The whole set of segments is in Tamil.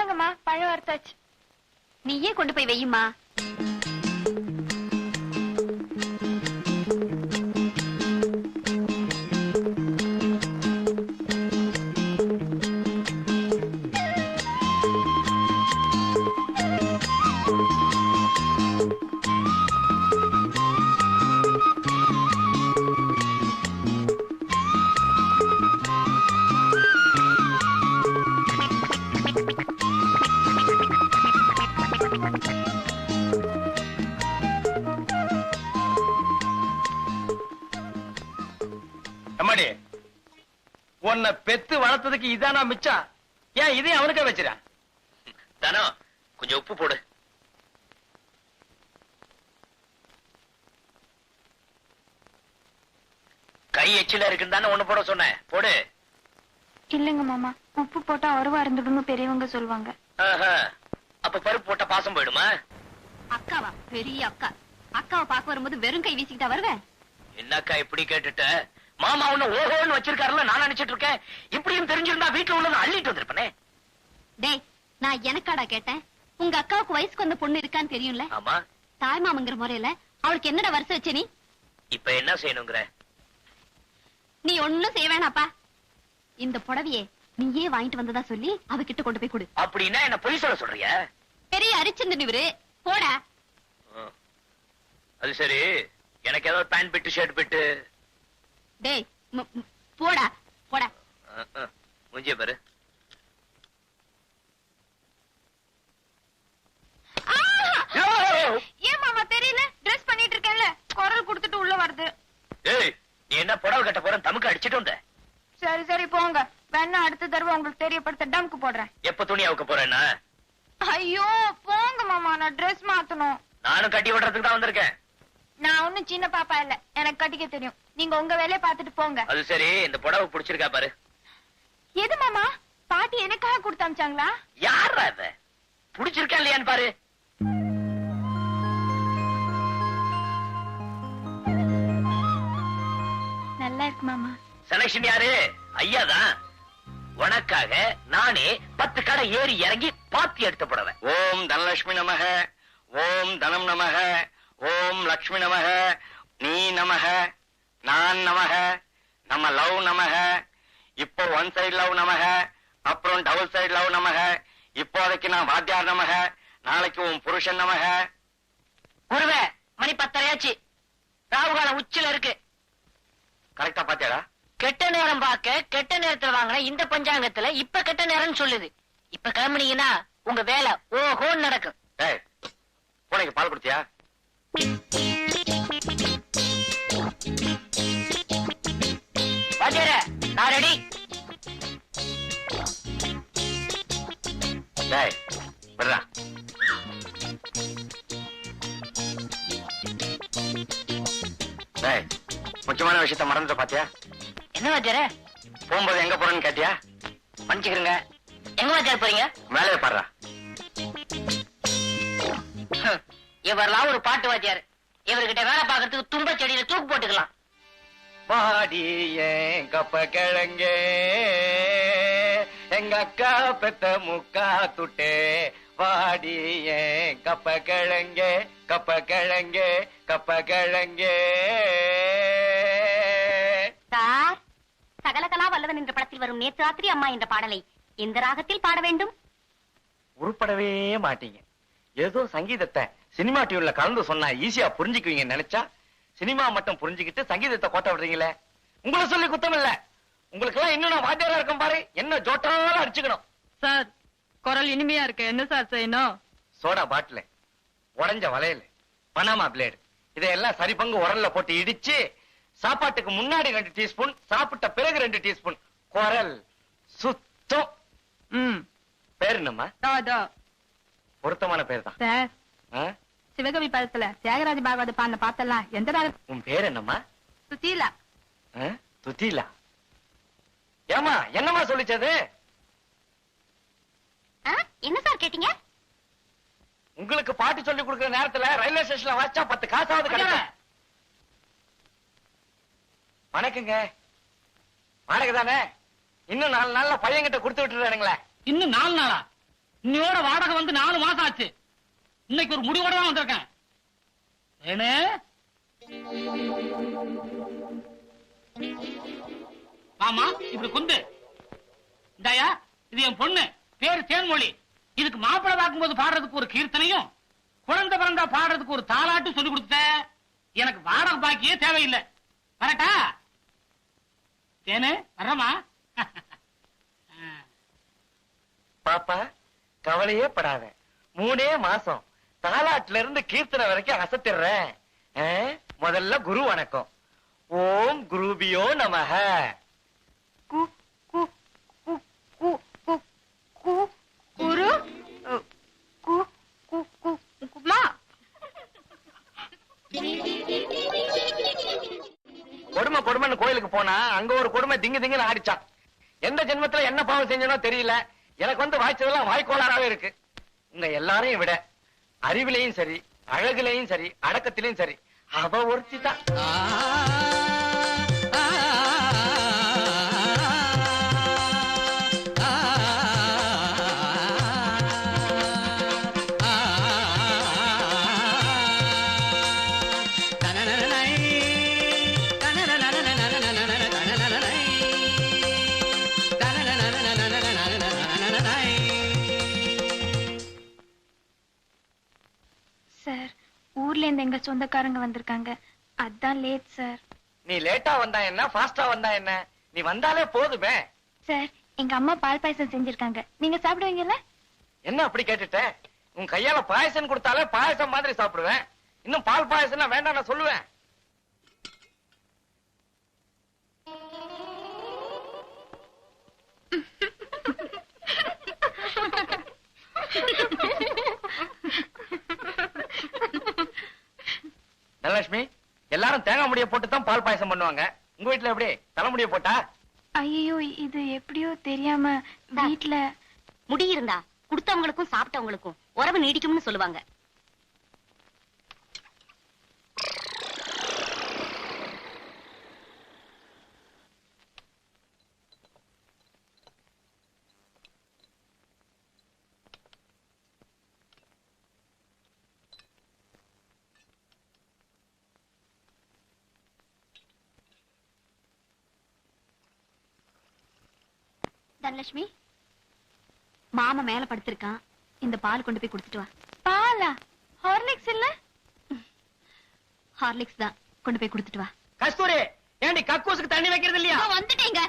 இந்தாங்கம்மா பழம் வறுத்தாச்சு. நீயே கொண்டு போய் வையுமா. உன்னை பெத்து வளர்த்ததுக்கு இதானா மிச்சம்? ஏன் இதையும் அவனுக்கே வச்சிரா? தானோ கொஞ்சம் உப்பு போடு. கை எச்சில இருக்குன்னு தானே ஒண்ணு போட சொன்னேன், போடு. இல்லங்க மாமா, உப்பு போட்டா அருவா இருந்துடும் பெரியவங்க சொல்லுவாங்க. அப்ப பருப்பு போட்டா பாசம் போயிடுமா? அக்காவா? பெரிய அக்கா. அக்காவை பார்க்க வரும்போது வெறும் கை வீசிக்கிட்டா வருவேன்? என்னக்கா இப்படி கேட்டுட்ட? மாமா உன்ன ஓஹோன்னு வச்சிருக்காருல நான் நினைச்சிட்டு இருக்கேன். இப்படியும் தெரிஞ்சிருந்தா வீட்டுல உள்ளத அள்ளிட்டு வந்திருப்பனே. டேய், நான் எனக்காடா கேட்டேன்? உங்க அக்காவுக்கு வயசுக்கு வந்த பொண்ணு இருக்கான்னு தெரியும்ல? ஆமா. தாய் மாமங்கிற முறையில அவளுக்கு என்னடா வருஷம் வச்ச நீ? இப்ப என்ன செய்யணுங்கிற? நீ ஒண்ணும் செய்ய வேணாப்பா. இந்த புடவையே நீயே வாங்கிட்டு வந்ததா சொல்லி அவகிட்ட கொண்டு போய் கொடு. அப்படின்னா என்ன பொய் சொல்ல சொல்றிய? பெரிய அரிச்சந்திரன் இவரு, போடா. அது சரி, எனக்கு ஏதாவது பேண்ட் பிட்டு ஷர்ட் பிட்டு. டேய் போடா போடா. முஞ்சிய பாரு. ஏன் மாமா தெரியல? ட்ரெஸ் பண்ணிட்டு இருக்கேன்ல, குரல் கொடுத்துட்டு உள்ள வருது. ஏய், நீ என்ன புடவை கட்ட போற? தமுக்கு அடிச்சிட்டு வந்த. சரி சரி போங்க, வேணா அடுத்த தடவை உங்களுக்கு தெரியப்படுத்த டம்க்கு போடுறேன். எப்ப துணி அவுக்க போறேன்னா? ஐயோ போங்க மாமா, நான் ட்ரெஸ் மாத்தணும். நானும் கட்டி விடுறதுக்கு தான் வந்திருக்கேன். நான் ஒண்ணும் சின்ன பாப்பா இல்ல, எனக்கு கட்டிக்க தெரியும். நீங்க உங்க வேலையை பாத்துட்டு போங்க. அது சரி, இந்த புடவை பிடிச்சிருக்கா பாரு. எது மாமா? பாட்டி எனக்காக கொடுத்து அமிச்சாங்களா? யாரா இவ? பிடிச்சிருக்கா இல்லையான்னு பாரு. நல்லா இருக்கு மாமா. செலக்ஷன் யாரு? ஐயாதான். உனக்காக நானே 10 கடை ஏறி இறங்கி பாத்தி எடுத்து புடவை. ஓம் தனலட்சுமி நமக, ஓம் தனம் நமக, ஓம் லக்ஷ்மி நமக, நீ நமக, நான் நமக, நம்ம லவ் நமக, இப்போ ஒன் சைடு லவ் நமக, அப்புறம் டபுள் சைடு லவ் நமக, இப்போதைக்கு நான் வாத்தியார் நமக, நாளைக்கு உன் புருஷன் நமக. குருவே, மணி 10:30 ராகுகாலம் உச்சில இருக்கு. கரெக்டா பாத்தியாடா? கெட்ட நேரம் பார்க்க கெட்ட நேரத்துல வாங்கின இந்த பஞ்சாங்கத்துல இப்ப கெட்ட நேரம் சொல்லுது. இப்ப கிளம்புனீங்கன்னா உங்க வேலை ஓஹோன்னு நடக்கும். பூனைக்கு பால் கொடுத்தியா? வாத்தியாரே, நான் ரெடி. டேய் விடுறா. டேய், முக்கியமான விஷயத்த மறந்துட்ட பாத்தியா? என்ன வாத்தியாரே? போகும்போது எங்க போறேன்னு கேட்டியா? மன்னிச்சுக்கிறேங்க. எங்க வாத்தியார் போறீங்க? மேலே பாடுறா. இவரெல்லாம் ஒரு பாட்டு வாத்தியார். இவர்கிட்ட வேலை பார்க்கறதுக்கு தும்ப செடியில தூக்கு போட்டுக்கலாம். பாடி கப்ப கிழங்கே எங்க அக்கா பெத்த முக்கா துட்டே, வாடி கப்ப கிழங்கே கப்ப கிழங்கே கப்ப கிழங்கே. சார், சகலகலா வல்லவன் என்ற படத்தில் வரும் நேற்று ராத்திரி அம்மா என்ற பாடலை எந்த ராகத்தில் பாட வேண்டும்? உருப்படவே மாட்டீங்க. ஏதோ சங்கீதத்தை சினிமா டியூன்ல கலந்து சொன்னா ஈஸியா புரிஞ்சுக்குவீங்க நினைச்சா சினிமா மட்டும் புரிஞ்சுக்கிட்டு சங்கீதத்தை கோட்ட விடுறீங்களே. உங்களை சொல்லி குத்தம் இல்ல, உங்களுக்கு எல்லாம் இன்னும் நான் வாத்தியாரா இருக்கும் பாரு, என்ன ஜோட்டாலும் அடிச்சுக்கணும். சார், குரல் இனிமையா இருக்கு, என்ன சார் செய்யணும்? சோடா பாட்டில், உடஞ்ச வளையல், பனாமா பிளேடு, இதையெல்லாம் சரி பங்கு உரல்ல போட்டு இடிச்சு சாப்பாட்டுக்கு முன்னாடி 2 டீஸ்பூன், சாப்பிட்ட பிறகு 2 டீஸ்பூன். குரல் சுத்தம். பேர் என்னம்மா? பொருத்தமான பேர் தான் சார். சிவகவி பதத்துல தியாகராஜ பாகவத பாடின பாத்தெல்லாம் எந்த ராகம்? உன் பேர் என்னம்மா? சுத்தீலா. சுத்தீலா. ஏமா என்னம்மா சொல்லிச்சது? என்ன சார் கேட்டீங்க? உங்களுக்கு பாட்டு சொல்லி கொடுக்கிற நேரத்துல ரயில்வே ஸ்டேஷன்ல வச்சா 10 காசாவது கிடைக்கும். வணக்கங்க. வாடகை தானே? இன்னும் 4 நாள்ல பையன்கிட்ட கொடுத்து விட்டுறானுங்களே. இன்னும் 4 நாளா? இன்னையோட வாடகை வந்து 4 மாசம் ஆச்சு. இன்னைக்கு ஒரு முடிவோட தான் வந்திருக்கேன். ஏனே ஆமா, இப்படி குந்து. இந்தாயா, இது என் பொண்ணு, பேரு தேன்மொழி. இதுக்கு மாப்பிள்ளை பார்க்கும்போது பாடுறதுக்கு ஒரு கீர்த்தனையும், குழந்தை பிறந்தா பாடுறதுக்கு ஒரு தாலாட்டும் சொல்லி கொடுத்த. எனக்கு வாடகை பாக்கியே தேவையில்லை. வரட்டா தேனு? வரமா? பாப்பா கவலையே படாத. 3 மாசம் தாலாட்டுல இருந்து கீர்த்தனை வரைக்கும் அசத்திடுறேன். முதல்ல குரு வணக்கம். ஓம் குருபியோ நமஹ. கு கு கு கு கு கு குரு கு கு கு குமா. கொடுமை கொடுமைன்னு கோயிலுக்கு போனா அங்க ஒரு கொடுமை திங்கு திங்குன்னு ஆடிச்சான். எந்த ஜென்மத்துல என்ன பாவம் செஞ்சனோ தெரியல. எனக்கு வந்து வாய்ச்சதெல்லாம் வாய்க்கோளாராவே இருக்கு. உங்க எல்லாரையும் விட அறிவிலையும் சரி, அழகுலையும் சரி, அடக்கத்திலையும் சரி, அவ ஒருத்தி தான். சார், ஊர்ல இருந்து எங்க சொந்தக்காரங்க வந்திருக்காங்க. அதான் லேட் சார். நீ லேட்டா வந்தா என்ன, ஃபாஸ்டா வந்தா என்ன, நீ வந்தாலே போதுமே. சார், எங்க அம்மா பால் பாயசம் செஞ்சிருக்காங்க. நீங்க சாப்பிடுவீங்கல்ல? என்ன அப்படி கேட்டுட்ட? உன் கையால பாயசம் கொடுத்தாலே பாயசம் மாதிரி சாப்பிடுவேன். இன்னும் பால் பாயசம் வேண்டாம் நான் சொல்லுவேன். தனலட்சுமி, எல்லாரும் தேங்காய் முடிய போட்டு தான் பால் பாயசம் பண்ணுவாங்க. உங்க வீட்டுல எப்படி தலைமுடிய போட்டா? ஐயோ, இது எப்படியோ தெரியாம வீட்டுல முடி இருந்தா குடுத்தவங்களுக்கும் சாப்பிட்டவங்களுக்கும் உறவு நீடிக்கும்னு சொல்லுவாங்க. தனலட்சுமி, மாமா மேல படுத்திருக்கான். இந்த பால் கொண்டு போய் கொடுத்துட்டு வா. பாலா? ஹார்லிக்ஸ் இல்ல? ஹார்லிக்ஸ் தான், கொண்டு போய் கொடுத்துட்டு வா. கஸ்தூரி, ஏண்டி கக்கூசுக்கு தண்ணி வைக்கிறது இல்லையா? வந்துட்டேங்க.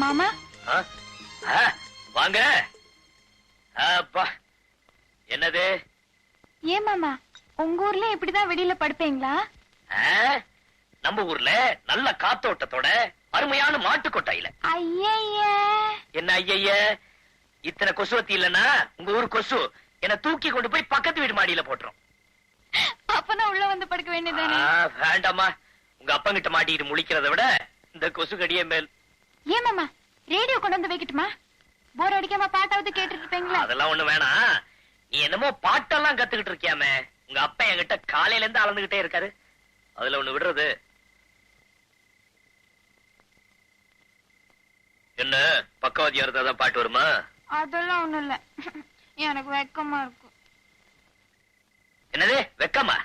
மாமா, வாங்க. அப்பா, என்னது? ஏன் மாமா, உங்க ஊர்ல இப்படிதான் வெளியில படுப்பீங்களா? நம்ம ஊர்ல நல்ல காத்தோட்டத்தோட அருமையான மாட்டு கொட்டாயில. ஐய, என்ன ஐய, இத்தனை கொசுவத்தி இல்லன்னா உங்க ஊர் கொசு என்ன தூக்கி கொண்டு போய் பக்கத்து வீடு மாடியில போட்டுரும். அப்பனா உள்ள வந்து படுக்க வேண்டியதானே? வேண்டாமா, உங்க அப்பங்கிட்ட மாட்டிட்டு முழிக்கிறத விட இந்த கொசு கடியே மேல். ஏன் மாமா, ரேடியோ கொண்டு வந்து வைக்கட்டுமா? போர் அடிக்காம பாட்டாவது கேட்டுட்டு இருப்பீங்களா? அதெல்லாம் ஒண்ணு வேணாம். நீ என்னமோ பாட்டெல்லாம் கத்துக்கிட்டு இருக்கியாமே. உங்க அப்பா என்கிட்ட காலையில இருந்து அளந்துகிட்டே இருக்காரு. அதுல ஒண்ணு விடுறது என்ன? பக்கவாதியா இருந்தாதான் பாட்டு வருமா? அதெல்லாம் ஒண்ணும் இல்ல, எனக்கு வெக்கமா இருக்கு. என்னது வெக்கமா?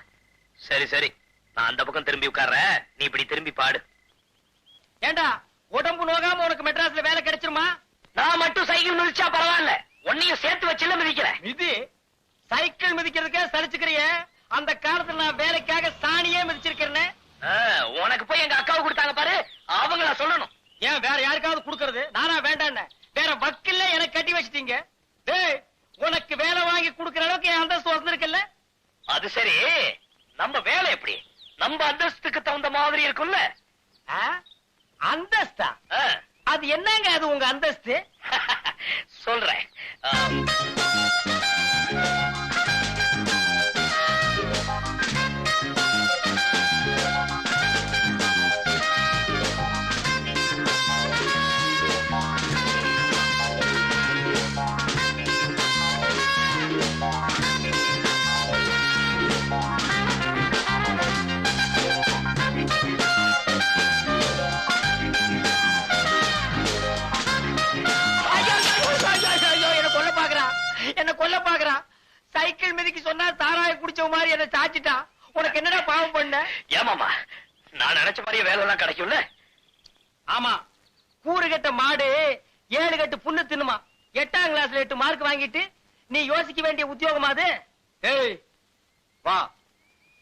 சரி சரி, நான் அந்த பக்கம் திரும்பி உட்கார்றேன், நீ இப்படி திரும்பி பாடு. ஏண்டா, உடம்பு நோகாம உனக்கு மெட்ராஸ்ல வேலை கிடைச்சிருமா? நான் மட்டும் சைக்கிள் மிதிச்சா பரவாயில்ல, உன்னையும் சேர்த்து வச்சுல மிதிக்கிறேன். இது சைக்கிள் மிதிக்கிறதுக்கே சலிச்சுக்கிறிய? அந்த காலத்துல நான் வேலைக்காக சாணியே மிதிச்சிருக்கிறேன். உனக்கு போய் எங்க அக்காவை கொடுத்தாங்க பாரு, அவங்கள சொல்லணும். ஏன் வேற யாருக்காவது சரி, நம்ம வேலை எப்படி? நம்ம அந்தஸ்துக்கு தகுந்த மாதிரி இருக்கும்ல? அந்தஸ்தா? அது என்னங்க அது உங்க அந்தஸ்து? சொல்றேன். என்ன கொல்ல பாக்குறான். சைக்கிள் மிதிக்கு சொன்னா தாராய குடிச்ச மாதிரி என்ன சாச்சிட்டான். உனக்கு என்னடா பாவம் பண்ண? ஏமாமா, நான் நினைச்ச மாதிரியே வேலை எல்லாம் கிடைக்கும்ல? ஆமா, கூறு கட்ட மாடு 7 கட்டு புண்ணு தின்னுமா. 8ஆம் கிளாஸ்ல 8 மார்க் வாங்கிட்டு நீ யோசிக்க வேண்டிய உத்தியோகமா அது? ஏய் வா,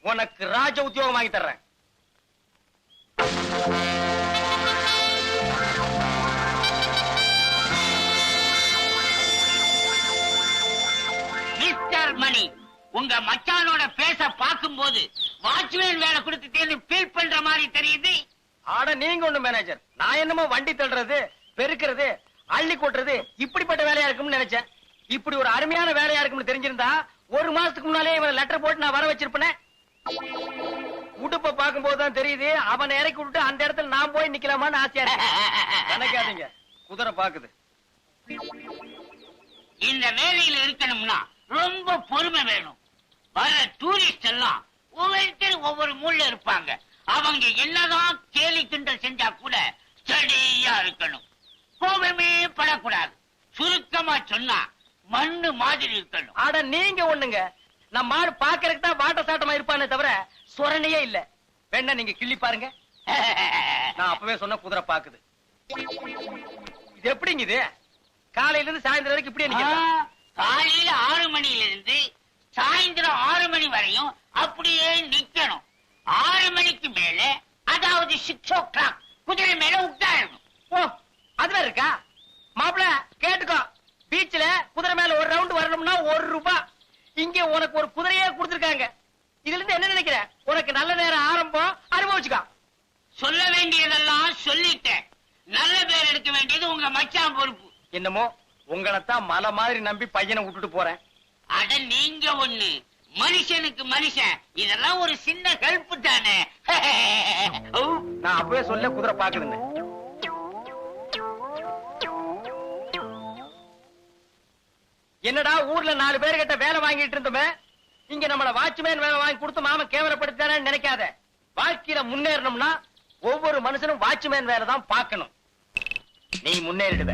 உனக்கு ராஜ உத்தியோகம் வாங்கி தர்றேன். மிஸ்டர் மணி, உங்க மச்சானோட பேச பார்க்கும்போது வாட்ச்மேன் வேலை கொடுத்துட்டேன்னு ஃபீல் பண்ற மாதிரி தெரியுது. ஆட நீங்க ஒண்ணு மேனேஜர், நான் என்னமோ வண்டி தள்ளுறது, பெருக்கிறது, அள்ளி கொட்டுறது இப்படிப்பட்ட வேலையா இருக்கும்னு நினைச்சேன். இப்படி ஒரு அருமையான வேலையா இருக்கும்னு தெரிஞ்சிருந்தா 1 மாசத்துக்கு முன்னாலே இவன் லெட்டர் போட்டு நான் வர வச்சிருப்பேன். உடுப்ப பார்க்கும் போதுதான் தெரியுது அவனை இறக்கி விட்டு அந்த இடத்துல நான் போய் நிக்கலாமான்னு ஆசையா இருக்கு. நினைக்காதீங்க, குதிரை பாக்குது. இந்த வேலையில இருக்கணும்னா ரொம்ப பொறுமை வேணும். வர டூரிஸ்ட் எல்லாம் ஒவ்வொருத்தர் ஒவ்வொரு மூல்ல இருப்பாங்க. அவங்க என்னதான் கேலி கிண்டல் செஞ்சா கூட ஸ்டடியா இருக்கணும். கோபமே படக்கூடாது. சுருக்கமா சொன்னா மண்ணு மாதிரி இருக்கணும். ஆட நீங்க ஒண்ணுங்க, நம்ம ஆடு பாக்குறதுக்கு தான் வாட்ட சாட்டமா இருப்பானே தவிர சொரணையே இல்ல. வேணா நீங்க கிள்ளி பாருங்க. நான் அப்பவே சொன்ன குதிரை பாக்குது. இது எப்படிங்க இது? காலையில இருந்து சாயந்தரம் வரைக்கும் இப்படியே நிக்கிறேன். காலையில 6 மணில இருந்து சாயந்தரம் 6 மணி வரையும் அப்படியே நிக்கணும். 6 மணிக்கு மேல, அதாவது 6 o'clock குதிரை மேல உட்காரணும். ஓ, அதுவே இருக்கா? மாப்பிள கேட்டுக்கோ, பீச்ல குதிரை மேல ஒரு ரவுண்ட் வரணும்னா 1 ரூபாய். இங்க உனக்கு ஒரு குதிரையே கொடுத்திருக்காங்க. இதுல இருந்து என்ன நினைக்கிற? உனக்கு நல்ல நேரம் ஆரம்பம், அனுபவிச்சுக்கோ. சொல்ல வேண்டியதெல்லாம் சொல்லிட்டேன். நல்ல பேர் எடுக்க வேண்டியது உங்க மச்சான் பொறுப்பு. என்னமோ உங்களைத்தான் மலை மாதிரி நம்பி பையனை விட்டுட்டு போறேன். அட நீங்க ஒண்ணு, மனுஷனுக்கு மனுஷன், இதெல்லாம் ஒரு சின்ன ஹெல்ப் தானே. நான் அப்பவே சொல்ல குதிரை பாக்குதுன்னு. என்னடா ஊர்ல 4 பேர்கிட்ட வேலை வாங்கிட்டு இருந்தோமே, இங்க நம்மள வாட்ச்மேன் வேலை வாங்கி கொடுத்து மாமன் கேவலப்படுத்தானு நினைக்காத. வாழ்க்கையில முன்னேறணும்னா ஒவ்வொரு மனுஷனும் வாட்ச்மேன் வேலை தான் பார்க்கணும். நீ முன்னேறிடுவ.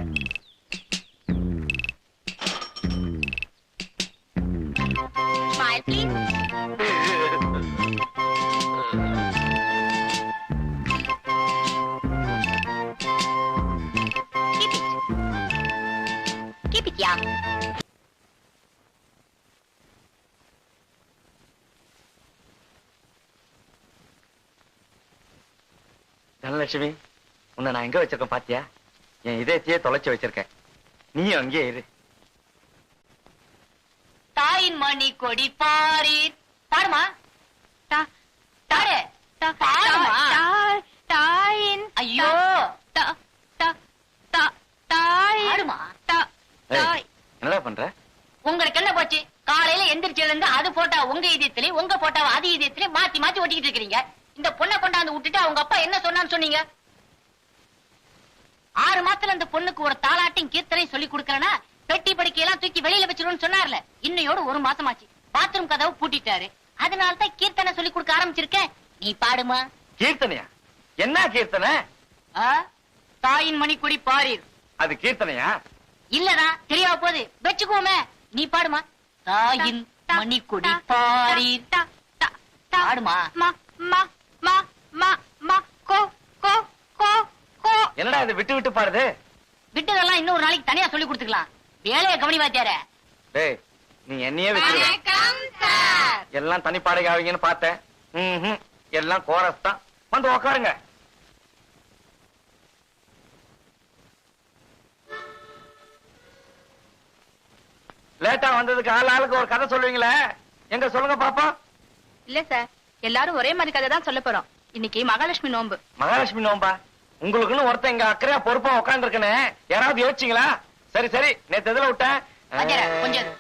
Smile, please. Keep it. Keep it, yeah. Dhanalakshmi, உன்னை நான் எங்க வச்சிருக்கேன் பாத்தியா? என் இதயத்தையே தொலைச்சு வச்சிருக்கேன். நீயும் அங்கேயே இரு. தாயின் மணி கொடி பாரீர். பாடுமா? தாடு. தாயின். ஐயோ. பாடுமா? என்னடா பண்ற? உங்களுக்கு என்ன போச்சு? காலையில எந்திரிச்சதுல இருந்து அது போட்டா உங்க இதயத்திலே, உங்க போட்டா அது இதயத்திலே மாத்தி மாத்தி ஒட்டிக்கிட்டு இருக்கிறீங்க. இந்த பொண்ணை கொண்டாந்து விட்டுட்டு அவங்க அப்பா என்ன சொன்னான்னு சொன்னீங்க? 6 மாசத்துல அந்த பொண்ணுக்கு ஒரு தாலாட்டையும் கீர்த்தனையும் சொல்லி கொடுக்கறனா பெட்டி படுக்கையெல்லாம் தூக்கி வெளியில வச்சிருன்னு சொன்னார்ல. இன்னையோட 1 மாசமாச்சு. பாத்ரூம் கதவு பூட்டிட்டாரு. அதனாலதான் கீர்த்தனை சொல்லி கொடுக்க ஆரம்பிச்சிருக்கேன். நீ பாடுமா? கீர்த்தனையா? என்ன கீர்த்தனை? தாயின் மணிக்கொடி பாரீர். அது கீர்த்தனையா? இல்லடா, தெரியாம போகுது. வச்சுக்கோமே. நீ பாடுமா? தாயின் மணிக்கொடி பாரீர். பாடுமா? என்னடா இது விட்டு விட்டு பாடுது? விட்டதெல்லாம் இன்னொரு நாளைக்கு தனியா சொல்லி கொடுத்துக்கலாம். வேலையை கவனி வாத்தியார. டேய், நீ என்னையே விட்டு எல்லாம் தனி பாடகை ஆவீங்கன்னு பார்த்தேன். எல்லாம் கோரஸ் தான். வந்து உக்காருங்க. லேட்டா வந்ததுக்கு ஆளுக்கு ஒரு கதை சொல்லுவீங்களே, எங்க சொல்லுங்க பாப்பா. இல்ல சார், எல்லாரும் ஒரே மாதிரி கதை தான் சொல்ல போறோம். இன்னைக்கு மகாலட்சுமி நோன்பு. மகாலட்சுமி நோம்பா? உங்களுக்குன்னு ஒருத்தன் இங்க அக்கறையா பொறுப்பா உட்கார்ந்து இருக்கனே, யாராவது யோசிச்சீங்களா? சரி சரி, நேத்து எதுல விட்டேன்? வாத்தியாரே, கொஞ்சம் இரு.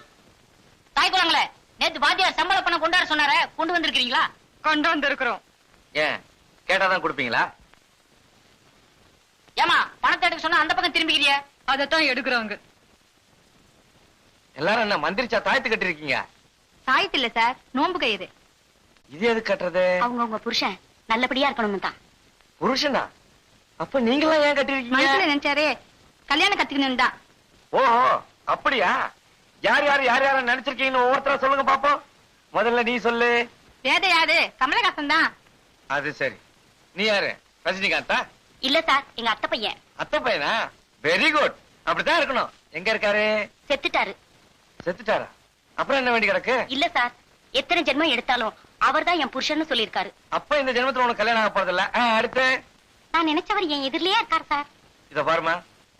தாய் குளங்களே, நேத்து வாத்தியார் சம்பள பணம் கொண்டாட சொன்னாரே, கொண்டு வந்திருக்கீங்களா? கொண்டு வந்திருக்கிறோம். ஏன் கேட்டாதான் கொடுப்பீங்களா? ஏமா பணத்தை எடுக்க சொன்னா அந்த பக்கம் திரும்பிக்கிறிய? அதத்தான் எடுக்கிறோங்க. எல்லாரும் என்ன மந்திரிச்சா தாயத்து கட்டிருக்கீங்க? சாயத்து இல்ல சார், நோன்பு கயிறு. இது எது கட்டுறது? அவங்க உங்க புருஷன் நல்லபடியா இருக்கணும் தான். புருஷனா? அப்ப நீங்களாம் ஏன் கட்டிருக்கீங்க? மனசுல நினைச்சாரே கல்யாணம் கத்துக்கணும் தான். ஓஹோ, அப்படியா? யார் யார் யார் யார நினைச்சிருக்கீங்கன்னு ஒவ்வொருத்தரா சொல்லுங்க பாப்போம். முதல்ல நீ சொல்லு. வேத யாரு? கமலஹாசன் தான். அது சரி. நீ யாரு? ரஜினிகாந்தா? இல்ல சார், எங்க அத்தை பையன். அத்தை பையனா? Very good. அப்படித்தான் இருக்கணும். எங்க இருக்காரு? செத்துட்டாரு. செத்துட்டாரா? அப்புறம் என்ன வேண்டி கிடக்கு? இல்ல சார், எத்தனை ஜென்மம் எடுத்தாலும் அவர்தான் என் புருஷன்னு சொல்லியிருக்காரு. அப்ப இந்த ஜென்மத்துல உனக்கு கல்யாணம் ஆக போறதில்ல. அடுத்து நான் நினைச்சவர் என் எதிரிலேயே இருக்காரு சார். இத பாருமா,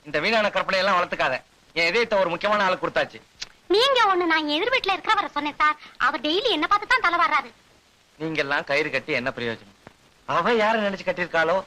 இந்த வீணான கற்பனை எல்லாம் வளர்த்துக்காத. என் இதயத்தை ஒரு முக்கியமான ஆளு கொடுத்தாச்சு. நீங்க ஒண்ணு, நான் எதிர் வீட்டுல இருக்கிறவரை சொன்னேன் சார். அவர் டெய்லி என்ன பார்த்து தான் தலை வர்றாரு. நீங்க எல்லாம் கயிறு கட்டி என்ன பிரயோஜனம்? அவ யார நினைச்சு கட்டிருக்காளோ?